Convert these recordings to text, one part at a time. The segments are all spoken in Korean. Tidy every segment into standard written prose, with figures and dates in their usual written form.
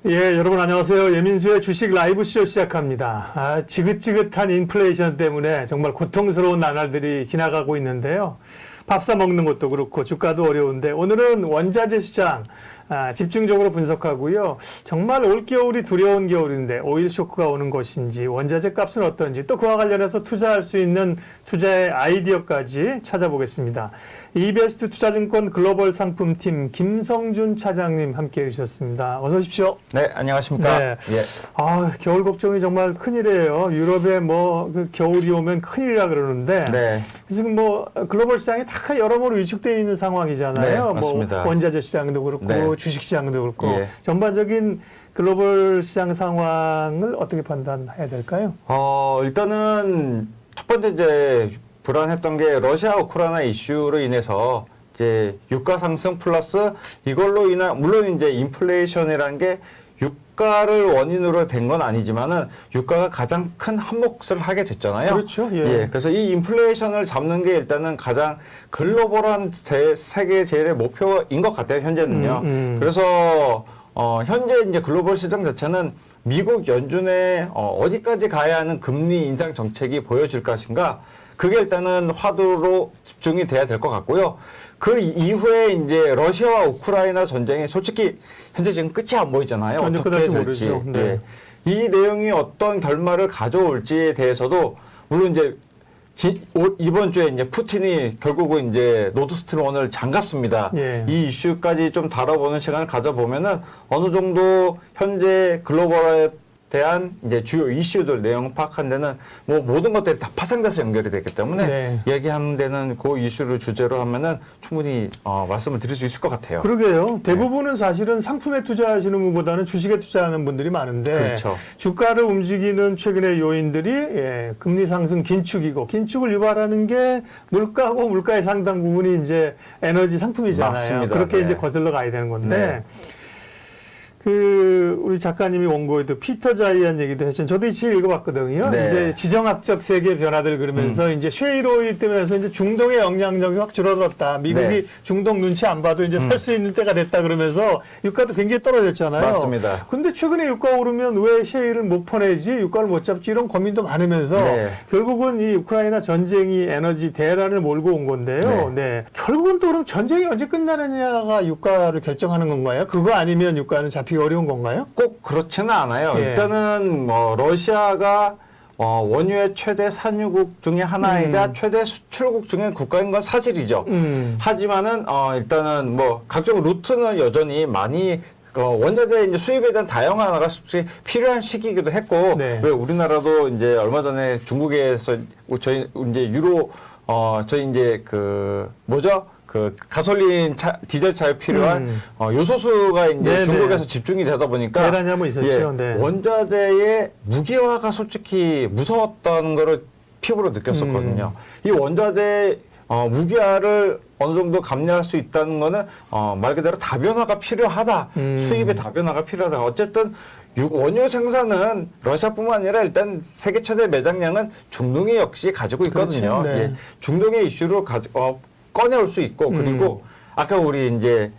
예, 여러분 안녕하세요. 예민수의 주식 라이브쇼 시작합니다. 지긋지긋한 인플레이션 때문에 정말 고통스러운 나날들이 지나가고 있는데요. 밥 사 먹는 것도 그렇고 주가도 어려운데 오늘은 원자재 시장 집중적으로 분석하고요. 정말 올겨울이 두려운 겨울인데 오일 쇼크가 오는 것인지 원자재 값은 어떤지 또 그와 관련해서 투자할 수 있는 투자의 아이디어까지 찾아보겠습니다. 이베스트 투자증권 글로벌 상품팀 김성준 차장님 함께해 주셨습니다. 어서 오십시오. 네, 안녕하십니까. 네. 예. 겨울 걱정이 정말 큰일이에요. 유럽에 그 겨울이 오면 큰일이라 그러는데 네. 지금 글로벌 시장이 다 여러모로 위축되어 있는 상황이잖아요. 네, 맞습니다. 원자재 시장도 그렇고 네. 주식 시장도 그렇고 예. 전반적인 글로벌 시장 상황을 어떻게 판단해야 될까요? 일단은 첫 번째 이제 불안했던 게 러시아 우크라이나 이슈로 인해서 이제 유가 상승 플러스 이걸로 인한 물론 이제 인플레이션이라는 게 유가를 원인으로 된 건 아니지만은 유가가 가장 큰 한몫을 하게 됐잖아요. 그렇죠. 예. 예. 그래서 이 인플레이션을 잡는 게 일단은 가장 글로벌한 세계 제일의 목표인 것 같아요. 현재는요. 그래서 현재 이제 글로벌 시장 자체는 미국 연준의 어디까지 가야 하는 금리 인상 정책이 보여질 것인가? 그게 일단은 화두로 집중이 돼야 될 것 같고요. 그 이후에 이제 러시아와 우크라이나 전쟁이 솔직히 현재 지금 끝이 안 보이잖아요. 어떻게 될지. 모르죠. 네. 예. 이 내용이 어떤 결말을 가져올지에 대해서도 물론 이제 이번 주에 이제 푸틴이 결국은 이제 노드스트림 1을 잠갔습니다. 예. 이 이슈까지 좀 다뤄보는 시간을 가져보면은 어느 정도 현재 글로벌에 대한 이제 주요 이슈들 내용 파악한 데는 모든 것들이 다 파생돼서 연결이 됐기 때문에 네. 얘기하는 데는 그 이슈를 주제로 하면은 충분히 말씀을 드릴 수 있을 것 같아요. 그러게요. 대부분은 사실은 상품에 투자하시는 분보다는 주식에 투자하는 분들이 많은데 그렇죠. 주가를 움직이는 최근의 요인들이 금리 상승 긴축이고 긴축을 유발하는 게 물가고 물가의 상당 부분이 이제 에너지 상품이잖아요. 맞습니다. 그렇게 네. 이제 거슬러 가야 되는 건데 네. 우리 작가님이 원고에도 피터 자이안 얘기도 했죠. 저도 이 책 읽어봤거든요. 네. 이제 지정학적 세계 변화들 그러면서 이제 쉐일 오일 때문에 이제 중동의 영향력이 확 줄어들었다. 미국이 네. 중동 눈치 안 봐도 이제 살 수 있는 때가 됐다 그러면서 유가도 굉장히 떨어졌잖아요. 맞습니다. 근데 최근에 유가 오르면 왜 쉐일을 못 퍼내지? 유가를 못 잡지? 이런 고민도 많으면서 네. 결국은 이 우크라이나 전쟁이 에너지 대란을 몰고 온 건데요. 네. 결국은 또 그럼 전쟁이 언제 끝나느냐가 유가를 결정하는 건가요? 그거 아니면 유가는 잡히기 어려운 건가요? 꼭 그렇지는 않아요. 예. 일단은 러시아가 원유의 최대 산유국 중에 하나이자 최대 수출국 중에 국가인 건 사실이죠. 하지만은 일단은 각종 루트는 여전히 많이 원자재 이제 수입에 대한 다양화가 필요한 시기이기도 했고, 네. 왜 우리나라도 이제 얼마 전에 중국에서 저희 이제 저희 이제 가솔린 디젤 차에 필요한 요소수가 이제 네네. 중국에서 집중이 되다 보니까 대란이 한번 있었죠. 네. 원자재의 무기화가 솔직히 무서웠던 거를 피부로 느꼈었거든요. 이 원자재 무기화를 어느 정도 감내할 수 있다는 거는 말 그대로 다변화가 필요하다. 수입의 다변화가 필요하다. 어쨌든 원유 생산은 러시아뿐만 아니라 일단 세계 최대 매장량은 중동이 역시 가지고 있거든요. 그렇죠. 네. 예, 중동의 이슈로 꺼내올 수 있고 그리고 아까 우리 이제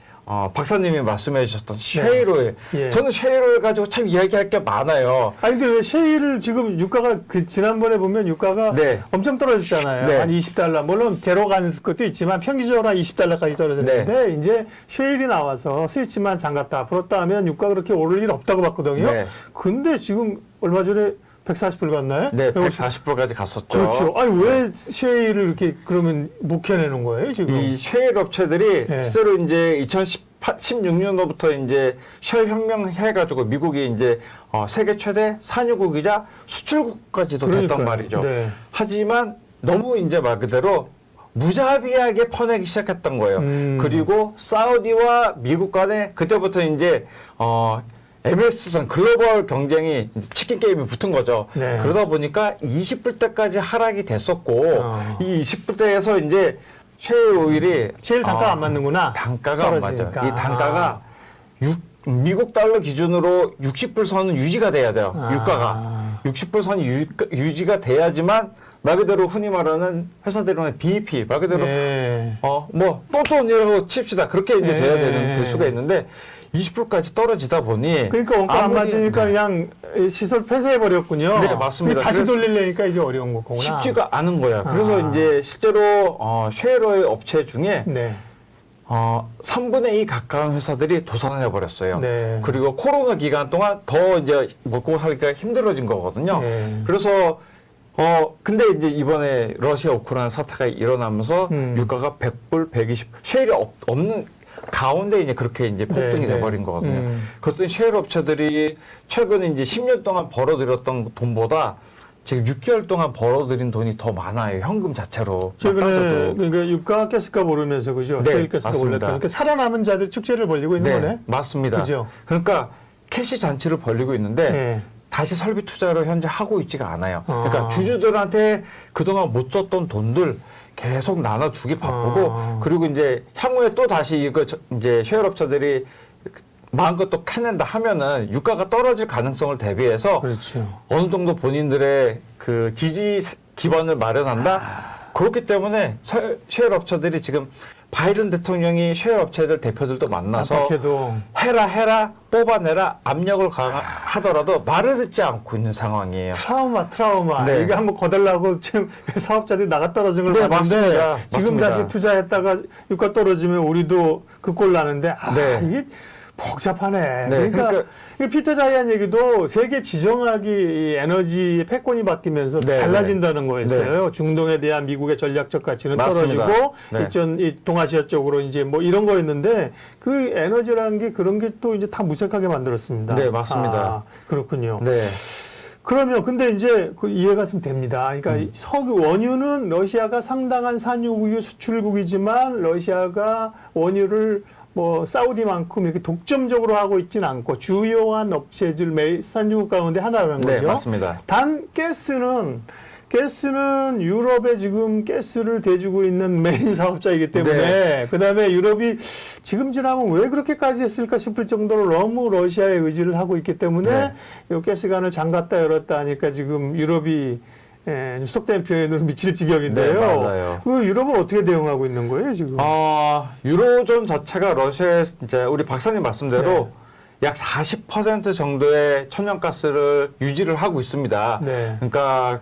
박사님이 말씀해 주셨던 쉐일 오일. 예. 저는 쉐일 오일 가지고 참 이야기할 게 많아요. 아니 근데 왜 쉐일을 지금 유가가 지난번에 보면 유가가 네. 엄청 떨어졌잖아요. 네. 한 20달러. 물론 제로 간 것도 있지만 평균적으로 한 20달러까지 떨어졌는데 이제 쉐일이 나와서 스위치만 잠갔다 풀었다 하면 유가가 그렇게 오를 일 없다고 봤거든요. 네. 근데 지금 얼마 전에 140불 갔나요? 네, 140불까지 갔었죠. 그렇죠. 아니 왜 쉐일을 이렇게 그러면 못 켜내는 거예요 지금? 이 쉐일 업체들이 네. 실제로 이제 2016년도부터 이제 쉐일 혁명 해가지고 미국이 이제 세계 최대 산유국이자 수출국까지도 됐단 그러니까요. 말이죠. 네. 하지만 너무 이제 말 그대로 무자비하게 퍼내기 시작했던 거예요. 그리고 사우디와 미국 간에 그때부터 이제 MS선 글로벌 경쟁이 치킨 게임이 붙은 거죠. 네. 그러다 보니까 20불대까지 하락이 됐었고 이 20불대에서 이제 쉐일 오일이 쉐일 단가 안 맞는구나. 단가가 안 맞아요. 떨어지니까. 이 단가가 미국 달러 기준으로 60불 선은 유지가 돼야 돼요. 유가가 60불 선이 유지가 돼야지만 말 그대로 흔히 말하는 회사들은 BEP 말 그대로 네. 똥돈이라고 칩시다. 그렇게 이제 돼야 될 수가 있는데 20%까지 떨어지다 보니 그러니까 원가 안 맞으니까 네. 그냥 시설 폐쇄해 버렸군요. 네, 맞습니다. 다시 그래서 돌리려니까 이제 어려운 거구나. 쉽지가 않은 거야. 그래서 아. 이제 실제로 쉐어의 업체 중에 네. 3분의 2 가까운 회사들이 도산해 버렸어요. 네. 그리고 코로나 기간 동안 더 이제 먹고 살기가 힘들어진 거거든요. 네. 그래서 근데 이제 이번에 러시아 우크라이나 사태가 일어나면서 유가가 100불, 120 쉐일이 없는 가운데 이제 그렇게 이제 폭등이 네, 네. 돼버린 거거든요. 그랬더니 쉐일 업체들이 최근에 이제 10년 동안 벌어들였던 돈보다 지금 6개월 동안 벌어들인 돈이 더 많아요. 현금 자체로. 최근에 그러니까 유가 가스값 오르면서 그죠? 네, 셰일 가스가 맞습니다. 올랐다. 그러니까 살아남은 자들 축제를 벌리고 있는 거네. 맞습니다. 그죠? 그러니까 캐시 잔치를 벌리고 있는데 네. 다시 설비 투자를 현재 하고 있지가 않아요. 그러니까 아. 주주들한테 그동안 못 썼던 돈들 계속 나눠주기 바쁘고 그리고 이제 향후에 또 다시 이거 이제 쉐어업체들이 마음껏 또 캐낸다 하면은 유가가 떨어질 가능성을 대비해서 그렇죠. 어느 정도 본인들의 그 지지 기반을 마련한다. 그렇기 때문에 쉐어업체들이 지금 바이든 대통령이 쉐어업체들 대표들도 만나서 압박해도 해라 뽑아내라 압력을 하더라도 말을 듣지 않고 있는 상황이에요. 트라우마. 네. 이게 한번 거달라고 지금 사업자들이 나가 떨어진 걸 네, 봤는데 맞습니다. 지금 맞습니다. 다시 투자했다가 유가 떨어지면 우리도 그 꼴 나는데 네. 이게 복잡하네. 네, 그러니까 이 피터 자이안 얘기도 세계 지정학이 이 에너지 패권이 바뀌면서 네, 달라진다는 거였어요. 중동에 대한 미국의 전략적 가치는 맞습니다. 떨어지고 네. 이 동아시아 쪽으로 이제 뭐 이런 거였는데 그 에너지라는 게 그런 게 또 이제 다 무색하게 만들었습니다. 네, 맞습니다. 아, 그렇군요. 네. 그러면 근데 이제 그 이해가 좀 됩니다. 그러니까 이 석유 원유는 러시아가 상당한 산유국유 수출국이지만 러시아가 원유를 뭐 사우디만큼 이렇게 독점적으로 하고 있지는 않고 주요한 업체들 산유국 가운데 하나라는 네, 거죠. 맞습니다. 단 가스는 유럽에 지금 가스를 대주고 있는 메인 사업자이기 때문에 네. 그다음에 유럽이 지금 지나면 왜 그렇게까지 했을까 싶을 정도로 너무 러시아에 의지를 하고 있기 때문에 네. 이 가스관을 잠갔다 열었다 하니까 지금 유럽이 속된 표현으로 미칠 지경인데요. 네, 맞아요. 그 유럽은 어떻게 대응하고 있는 거예요, 지금? 유로존 자체가 러시아에 이제 우리 박사님 말씀대로 네. 약 40% 정도의 천연가스를 유지를 하고 있습니다. 네. 그러니까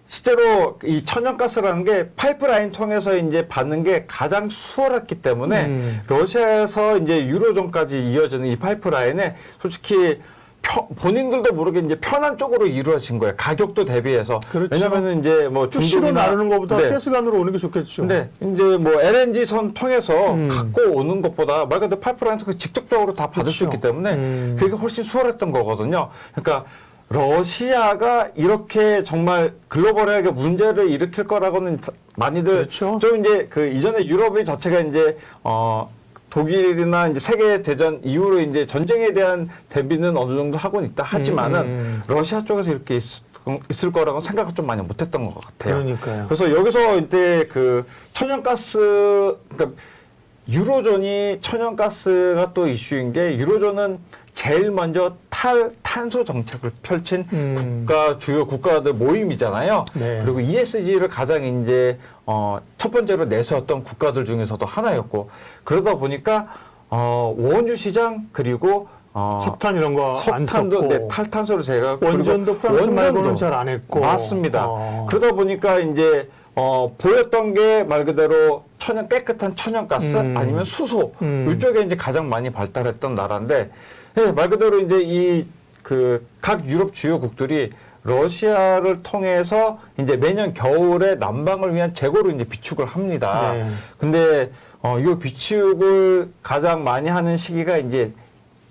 실제로 이 천연가스라는 게 파이프라인 통해서 이제 받는 게 가장 수월했기 때문에 러시아에서 이제 유로존까지 이어지는 이 파이프라인에 솔직히 본인들도 모르게 이제 편한 쪽으로 이루어진 거예요. 가격도 대비해서. 그렇죠. 왜냐면은 이제 뭐 시로 중동이나 나르는 것보다 네. 가스관으로 오는 게 좋겠죠. 근데 이제 뭐 LNG 선 통해서 갖고 오는 것보다 말 그대로 파이프라인 통해서 직접적으로 다 받을 수 그렇죠. 있기 때문에 그게 훨씬 수월했던 거거든요. 그러니까 러시아가 이렇게 정말 글로벌하게 문제를 일으킬 거라고는 많이들 그렇죠. 좀 이제 그 이전에 유럽의 자체가 이제 독일이나 이제 세계 대전 이후로 이제 전쟁에 대한 대비는 어느 정도 하고는 있다 하지만은 러시아 쪽에서 이렇게 있을 거라고 생각을 좀 많이 못했던 것 같아요. 그러니까요. 그래서 여기서 이제 그 천연가스, 그러니까 유로존이 천연가스가 또 이슈인 게 유로존은 제일 먼저 탈탄소 정책을 펼친 주요 국가들 모임이잖아요. 네. 그리고 ESG를 가장 이제 첫 번째로 내세웠던 국가들 중에서도 하나였고 그러다 보니까 원유 시장 그리고 석탄 이런 거 안 석탄도 썼고 네, 탈탄소를 제외하고 원전도 프랑스 말고는 잘 안 했고 맞습니다. 그러다 보니까 이제 보였던 게 말 그대로 깨끗한 천연가스 아니면 수소 이쪽에 이제 가장 많이 발달했던 나라인데 네, 말 그대로 이제 이 그 각 유럽 주요국들이 러시아를 통해서 이제 매년 겨울에 난방을 위한 재고로 이제 비축을 합니다. 네. 근데 이 비축을 가장 많이 하는 시기가 이제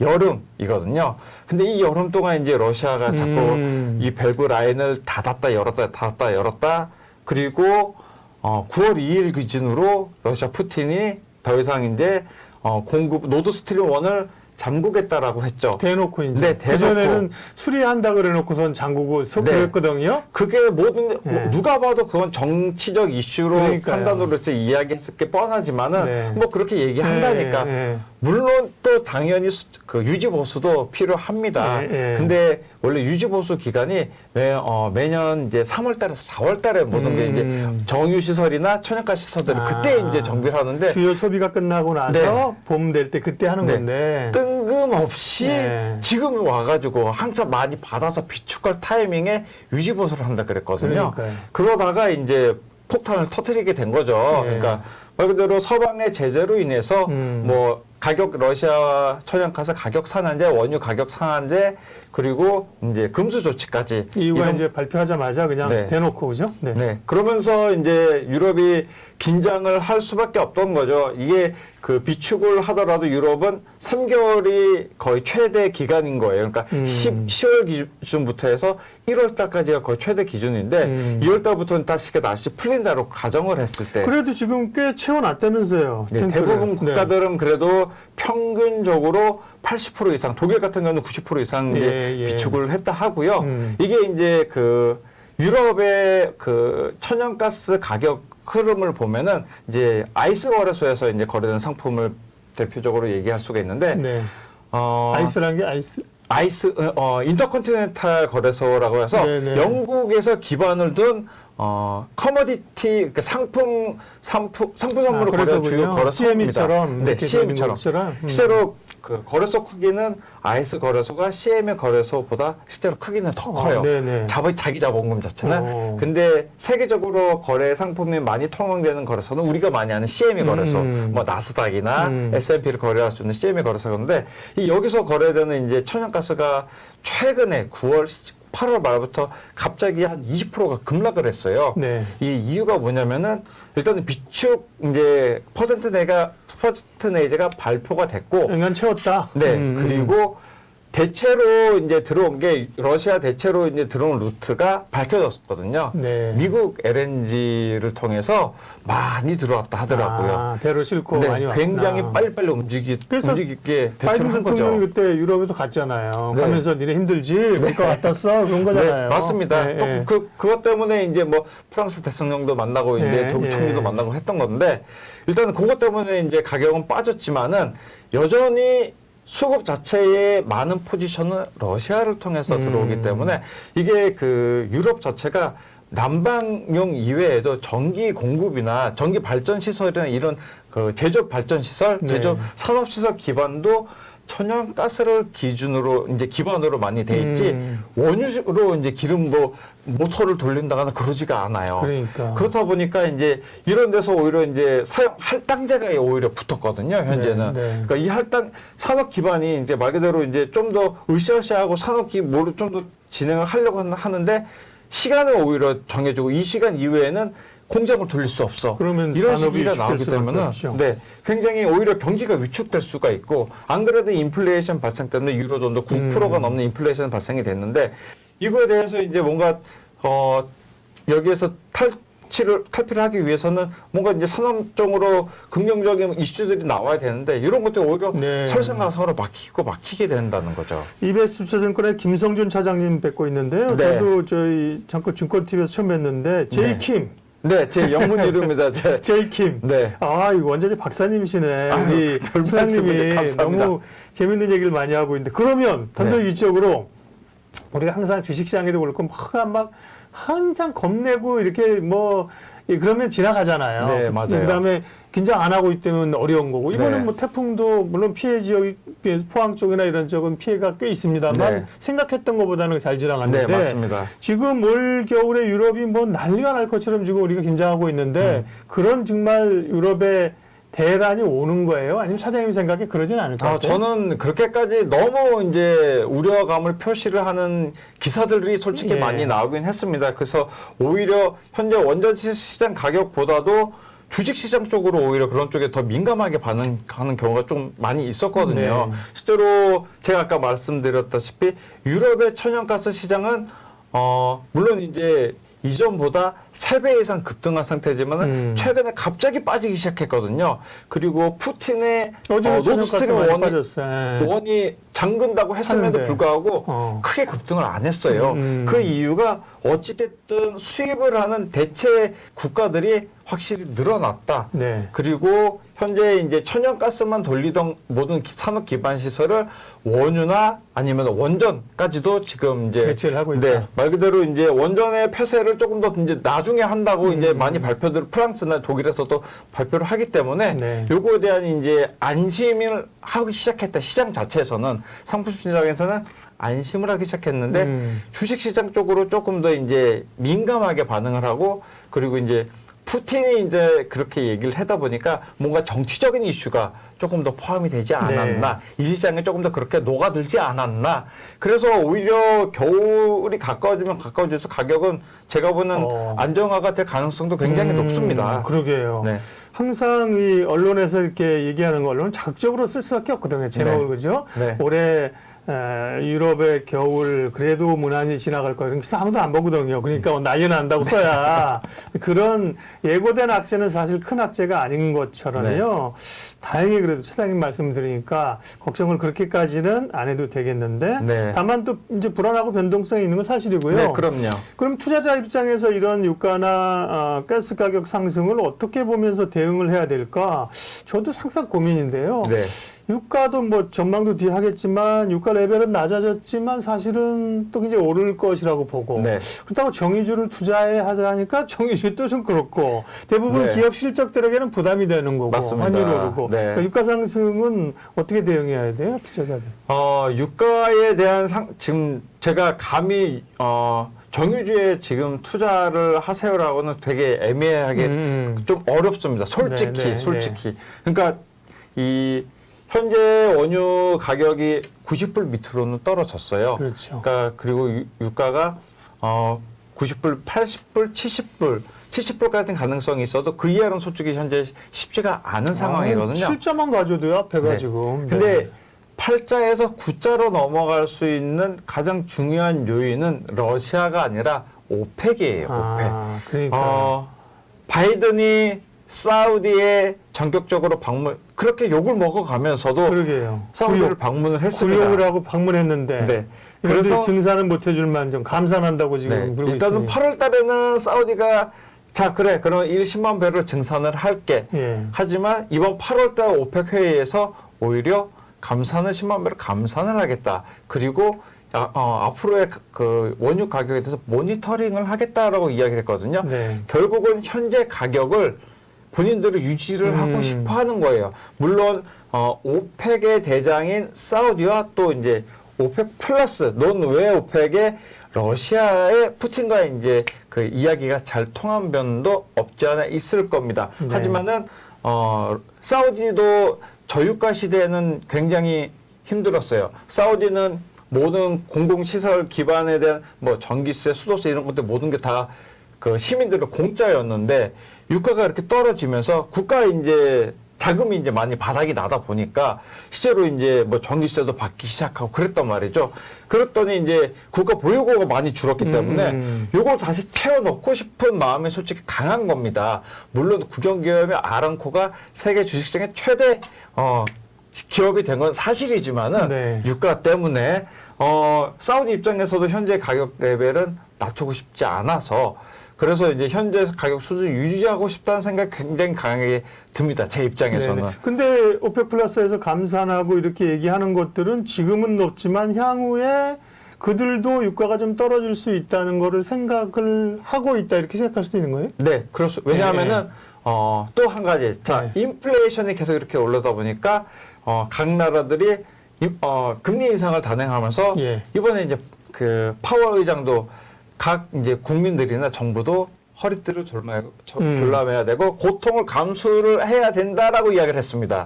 여름이거든요. 근데 이 여름 동안 이제 러시아가 자꾸 이 밸브 라인을 닫았다 열었다 그리고 9월 2일 기준으로 러시아 푸틴이 더 이상 이제 공급 노드스트림 1을 잠그겠다라고 했죠. 대놓고 이제 네, 대놓고. 그전에는 수리한다 그래놓고선 잠그고 네. 그랬거든요. 그게 모든 네. 누가 봐도 그건 정치적 이슈로 그러니까요. 판단으로 해서 이야기했을 게 뻔하지만은 네. 뭐 그렇게 얘기한다니까 네, 네. 물론 또 당연히 그 유지 보수도 필요합니다. 근데 원래 유지 보수 기간이 매년 이제 3월 달에서 4월 달에 모든 게 이제 정유 시설이나 천연가스 시설들을 그때 이제 정비를 하는데 주요 소비가 끝나고 나서 봄 될 때 그때 하는 건데 뜬금없이 지금 와가지고 항상 많이 받아서 비축할 타이밍에 유지 보수를 한다 그랬거든요. 그러니까요. 그러다가 이제 폭탄을 터뜨리게 된 거죠. 그러니까 말 그대로 서방의 제재로 인해서 뭐 가격 러시아 천연가스 가격 상한제, 원유 가격 상한제 그리고 이제 금수 조치까지 이유가 이제 발표하자마자 그냥 대놓고 그죠? 네. 그러면서 이제 유럽이 긴장을 할 수밖에 없던 거죠. 이게 그 비축을 하더라도 유럽은 3개월이 거의 최대 기간인 거예요. 그러니까 10월 기준부터 해서 1월 달까지가 거의 최대 기준인데 2월 달부터는 다시 날씨 풀린다고 가정을 했을 때 그래도 지금 꽤 채워놨다면서요. 네, 대부분 국가들은 그래도 평균적으로 80% 이상, 독일 같은 경우는 90% 이상 이제 비축을 했다 하고요. 이게 이제 그 유럽의 그 천연가스 가격 흐름을 보면은 이제 아이스 거래소에서 이제 거래되는 상품을 대표적으로 얘기할 수가 있는데 아이스라는 게 인터컨티넨탈 거래소라고 해서 영국에서 기반을 둔 커머디티 그러니까 상품으로 거래하는 주요 거래소입니다. 네, CME처럼. 실제로 그 거래소 크기는 아이스 거래소가 CME 거래소보다 실제로 크기는 더 커요. 자기 자본금 자체는. 근데 세계적으로 거래 상품이 많이 통용되는 거래소는 우리가 많이 아는 CME 거래소, 뭐 나스닥이나 S&P를 거래할 수 있는 CME 거래소인데 여기서 거래되는 이제 천연가스가 최근에 8월 말부터 갑자기 한 20%가 급락을 했어요. 이 이유가 뭐냐면은 일단은 비축 이제 퍼센테이지가 발표가 됐고 연간 채웠다. 그리고 대체로 이제 들어온 게 러시아 대체로 이제 들어온 루트가 밝혀졌거든요. 미국 LNG를 통해서 많이 들어왔다 하더라고요. 배로 싣고 많이 왔구나. 굉장히 빨리빨리 움직이게 대처를 한 거죠. 대통령이 그때 유럽에도 갔잖아요. 가면서 니네 힘들지? 그러니까 왔었어? 그런 거잖아요. 맞습니다. 또 그것 때문에 이제 뭐 프랑스 대통령도 만나고 이제 독일 총리도 만나고 했던 건데 일단은 그것 때문에 이제 가격은 빠졌지만은 여전히 수급 자체의 많은 포지션은 러시아를 통해서 들어오기 때문에 이게 그 유럽 자체가 난방용 이외에도 전기 공급이나 전기 발전 시설이나 이런 그 제조업 발전 시설, 제조업 산업 시설 기반도 천연가스를 기반으로 많이 돼 있지 원유로 이제 기름 모터를 돌린다거나 그러지가 않아요. 그렇다 보니까 이제 이런 데서 오히려 이제 사용 할당제가 오히려 붙었거든요. 현재는. 그러니까 이 산업 기반이 이제 말 그대로 이제 좀 더 으쌰으쌰하고 산업 기반으로 좀 더 진행을 하려고 하는데 시간을 오히려 정해주고 이 시간 이후에는 공장을 돌릴 수 없어. 그러면 이런 시기가 나오기 때문에 굉장히 오히려 경기가 위축될 수가 있고 안 그래도 인플레이션 발생 때문에 유로존도 9%가 넘는 인플레이션 발생이 됐는데 이거에 대해서 이제 뭔가 여기에서 탈피를 하기 위해서는 뭔가 이제 산업적으로 긍정적인 이슈들이 나와야 되는데 이런 것들이 오히려 설상가상으로 막히게 된다는 거죠. 이베스 투자증권의 김성준 차장님 뵙고 있는데요. 저도 저희 잠깐 증권TV에서 처음 뵀는데 제이킴. 제 영문 이름입니다. 제이킴. 이거 원자재 박사님이시네. 우리 소장님이 너무 재밌는 얘기를 많이 하고 있는데 그러면 단도직입적으로 우리가 항상 주식시장에도 그렇고 막 항상 겁내고 이렇게 그러면 지나가잖아요. 맞아요. 그다음에 긴장 안 하고 있다면 어려운 거고 이번엔 뭐 태풍도 물론 피해 지역이 포항 쪽이나 이런 쪽은 피해가 꽤 있습니다만 생각했던 것보다는 잘 지나갔는데 맞습니다. 지금 올 겨울에 유럽이 난리가 날 것처럼 지금 우리가 긴장하고 있는데 그런 정말 유럽의 대란이 오는 거예요? 아니면 차장님 생각에 그러진 않을 것 같아요? 저는 그렇게까지 너무 이제 우려감을 표시를 하는 기사들이 솔직히 많이 나오긴 했습니다. 그래서 오히려 현재 원자재 시장 가격보다도 주식시장 쪽으로 오히려 그런 쪽에 더 민감하게 반응하는 경우가 좀 많이 있었거든요. 실제로 제가 아까 말씀드렸다시피 유럽의 천연가스 시장은 물론 이제 이전보다 3배 이상 급등한 상태지만 최근에 갑자기 빠지기 시작했거든요. 그리고 푸틴의 노드스트림 원이 잠근다고 했음에도 불구하고 크게 급등을 안 했어요. 그 이유가 어찌됐든 수입을 하는 대체 국가들이 확실히 늘어났다. 그리고 현재 이제 천연가스만 돌리던 모든 산업 기반 시설을 원유나 아니면 원전까지도 지금 이제 대체를 하고 있다. 네, 말 그대로 이제 원전의 폐쇄를 조금 더 이제 나중에 한다고 이제 많이 발표들 프랑스나 독일에서도 발표를 하기 때문에 네. 요거에 대한 이제 안심을 하기 시작했다. 시장 자체에서는 상품 시장에서는 안심을 하기 시작했는데 주식 시장 쪽으로 조금 더 이제 민감하게 반응을 하고 그리고 이제 푸틴이 이제 그렇게 얘기를 하다 보니까 뭔가 정치적인 이슈가 조금 더 포함이 되지 않았나. 이 시장에 조금 더 그렇게 녹아들지 않았나. 그래서 오히려 겨울이 가까워지면 가까워질수록 가격은 제가 보는 안정화가 될 가능성도 굉장히 높습니다. 그러게요. 네. 항상 이 언론에서 이렇게 얘기하는 거 언론은 자극적으로 쓸 수밖에 없거든요. 제목을 그죠? 네. 올해 유럽의 겨울 그래도 무난히 지나갈 거예요. 그래서 아무도 안 보거든요. 그러니까 난리 난다고 써야 그런 예고된 악재는 사실 큰 악재가 아닌 것처럼요. 다행히 그래도 차장님 말씀 들으니까 걱정을 그렇게까지는 안 해도 되겠는데 네. 다만 또 이제 불안하고 변동성이 있는 건 사실이고요. 네, 그럼요. 그럼 투자자 입장에서 이런 유가나 가스 가격 상승을 어떻게 보면서 대응을 해야 될까? 저도 항상 고민인데요. 네. 유가도 뭐 전망도 뒤에 하겠지만 유가 레벨은 낮아졌지만 사실은 또 굉장히 오를 것이라고 보고 네. 그렇다고 정유주를 투자해 하자니까 정유주도 좀 그렇고 대부분 네. 기업 실적들에게는 부담이 되는 거고 맞습니다. 환율이 오르고 네. 그러니까 유가 상승은 어떻게 대응해야 돼요 투자자들? 유가에 대한 지금 제가 감히 정유주에 지금 투자를 하세요라고는 되게 애매하게 좀 어렵습니다. 솔직히. 그러니까 이 현재 원유 가격이 90불 밑으로는 떨어졌어요. 그렇죠. 그러니까 그리고 유가가 90불, 80불, 70불 같은 가능성이 있어도 그 이하는 솔직히 현재 쉽지가 않은 상황이거든요. 7자만 가져도요 앞에가 네. 지금. 근데 8자에서 9자로 넘어갈 수 있는 가장 중요한 요인은 러시아가 아니라 오펙이에요. 오펙. 그러니까. 바이든이 사우디에 전격적으로 그렇게 욕을 먹어가면서도 그러게요. 사우디를 방문을 했습니다. 굴욕을 하고 방문했는데 네. 그래서 증산은 못 해줄 만좀 감산한다고 지금 그러고 일단은 있으니. 8월 달에는 사우디가 자 그래 그럼 10만 배럴 증산을 할게. 하지만 이번 8월 달 오펙 회의에서 오히려 감산을 10만 배럴 감산을 하겠다. 그리고 앞으로의 그 원유 가격에 대해서 모니터링을 하겠다라고 이야기했거든요. 결국은 현재 가격을 본인들을 유지를 하고 싶어 하는 거예요. 물론, 오펙의 대장인 사우디와 또 이제 오펙 플러스, 논외 오펙의 러시아의 푸틴과의 이제 그 이야기가 잘 통한 면도 없지 않아 있을 겁니다. 하지만은, 사우디도 저유가 시대에는 굉장히 힘들었어요. 사우디는 모든 공공시설 기반에 대한 뭐 전기세, 수도세 이런 것들 모든 게 다 그 시민들의 공짜였는데 유가가 이렇게 떨어지면서 국가 이제 자금이 이제 많이 바닥이 나다 보니까 실제로 이제 뭐 전기세도 받기 시작하고 그랬단 말이죠. 그랬더니 이제 국가 보유고가 많이 줄었기 때문에 요걸 다시 채워넣고 싶은 마음이 솔직히 강한 겁니다. 물론 국영기업의 아람코가 세계 주식시장의 최대 기업이 된 건 사실이지만은 유가 때문에 사우디 입장에서도 현재 가격 레벨은 낮추고 싶지 않아서 그래서 이제 현재 가격 수준 유지하고 싶다는 생각이 굉장히 강하게 듭니다. 제 입장에서는. 네네. 근데 오펙 플러스에서 감산하고 이렇게 얘기하는 것들은 지금은 높지만 향후에 그들도 유가가 좀 떨어질 수 있다는 거를 생각을 하고 있다 이렇게 생각할 수도 있는 거예요? 네, 그렇습니다. 왜냐하면은 또 한 가지, 자 인플레이션이 계속 이렇게 올라다 보니까 각 나라들이 금리 인상을 단행하면서 이번에 이제 그 파월 의장도 각 이제 국민들이나 정부도 허리띠를 졸라매야 되고 고통을 감수를 해야 된다라고 이야기를 했습니다.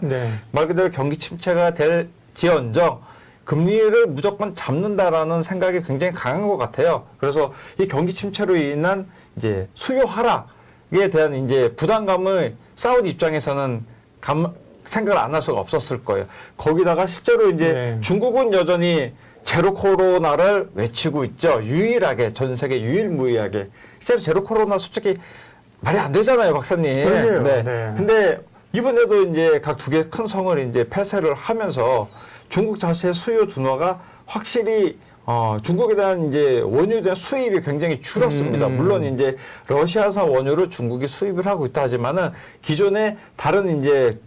말 그대로 경기 침체가 될지언정 금리를 무조건 잡는다라는 생각이 굉장히 강한 것 같아요. 그래서 이 경기 침체로 인한 이제 수요 하락에 대한 이제 부담감을 사우디 입장에서는 생각을 안 할 수가 없었을 거예요. 거기다가 실제로 이제 중국은 여전히 제로 코로나를 외치고 있죠. 유일하게 전 세계 유일무이하게 실제로 제로 코로나 솔직히 말이 안 되잖아요, 박사님. 근데 이번에도 이제 각 두 개 큰 성을 이제 폐쇄를 하면서 중국 자체의 수요 둔화가 확실히 중국에 대한 이제 원유에 대한 수입이 굉장히 줄었습니다. 물론 이제 러시아산 원유를 중국이 수입을 하고 있다 하지만은 기존에 다른 이제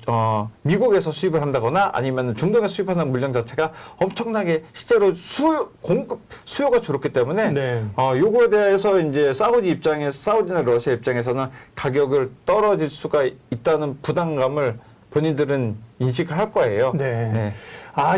미국에서 수입을 한다거나 아니면 중동에서 수입하는 물량 자체가 엄청나게 실제로 수요가 줄었기 때문에 네. 요거에 대해서 이제 사우디나 러시아 입장에서는 가격을 떨어질 수가 있다는 부담감을 본인들은 인식을 할 거예요. 네. 네.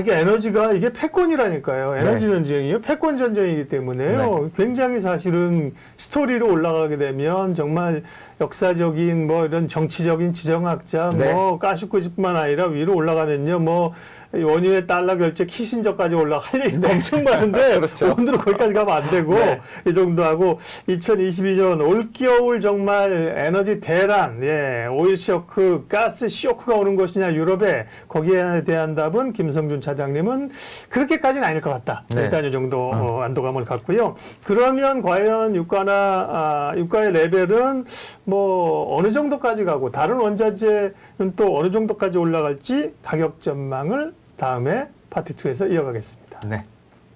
이게 에너지가 이게 패권이라니까요. 에너지 네. 전쟁이요. 패권 전쟁이기 때문에요. 굉장히 사실은 스토리로 올라가게 되면 정말 역사적인 뭐 이런 정치적인 지정학자 네. 뭐 까슈코지뿐만 아니라 위로 올라가면요. 뭐 원유의 달러 결제 키신저까지 올라갈 일이 엄청 많은데 그렇죠. 오늘은 거기까지 가면 안 되고 네. 이 정도 하고 2022년 올겨울 정말 에너지 대란, 오일 쇼크, 가스 쇼크가 오는 것이냐 유럽에 거기에 대한 답은 김성준 차장님은 그렇게까지는 아닐 것 같다. 네. 일단 이 정도 안도감을 갖고요. 그러면 과연 유가의 레벨은 뭐 어느 정도까지 가고 다른 원자재는 또 어느 정도까지 올라갈지 가격 전망을 다음에 파트 2에서 이어가겠습니다. 네.